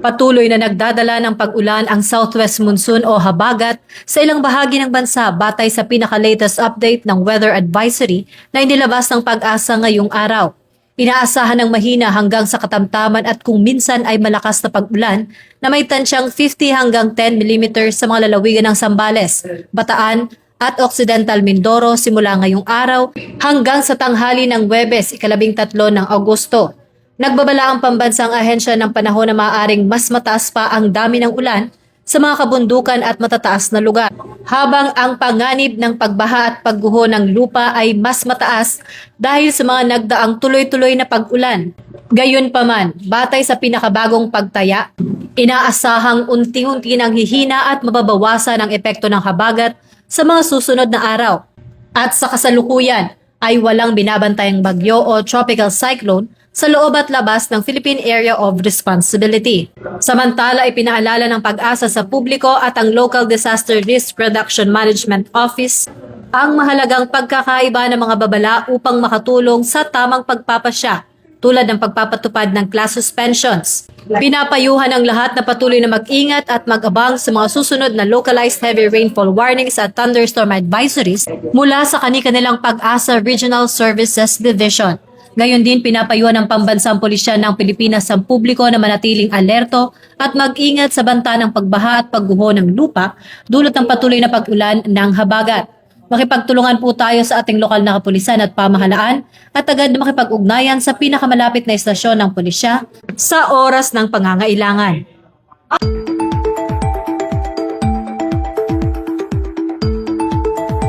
Patuloy na nagdadala ng pag-ulan ang southwest monsoon o habagat sa ilang bahagi ng bansa batay sa pinaka-latest update ng weather advisory na inilabas ng Pag-asa ngayong araw. Inaasahan ng mahina hanggang sa katamtaman at kung minsan ay malakas na pag-ulan na may tansyang 50 hanggang 10 mm sa mga lalawigan ng Zambales, Bataan at Occidental Mindoro simula ngayong araw hanggang sa tanghali ng Huwebes, 13 ng Agosto. Nagbabala ang pambansang ahensya ng panahon na maaaring mas mataas pa ang dami ng ulan sa mga kabundukan at matataas na lugar, habang ang panganib ng pagbaha at pagguho ng lupa ay mas mataas dahil sa mga nagdaang tuloy-tuloy na pag-ulan. Gayunpaman, batay sa pinakabagong pagtaya, inaasahang unti-unti nang hihina at mababawasan ang epekto ng habagat sa mga susunod na araw. At sa kasalukuyan ay walang binabantayang bagyo o tropical cyclone sa loob at labas ng Philippine Area of Responsibility. Samantala, ipinaalala ng Pag-asa sa publiko at ang Local Disaster Risk Reduction Management Office ang mahalagang pagkakaiba ng mga babala upang makatulong sa tamang pagpapasya, tulad ng pagpapatupad ng class suspensions. Pinapayuhan ang lahat na patuloy na mag-ingat at mag-abang sa mga susunod na localized heavy rainfall warnings at thunderstorm advisories mula sa kani-kanilang Pag-asa Regional Services Division. Gayon din, pinapayuhan ng Pambansang Pulisya ng Pilipinas ang publiko na manatiling alerto at mag-ingat sa banta ng pagbaha at pagguho ng lupa dulot ng patuloy na pag-ulan ng habagat. Makipagtulungan po tayo sa ating lokal na kapulisan at pamahalaan at agad na makipag-ugnayan sa pinakamalapit na istasyon ng pulisya sa oras ng pangangailangan.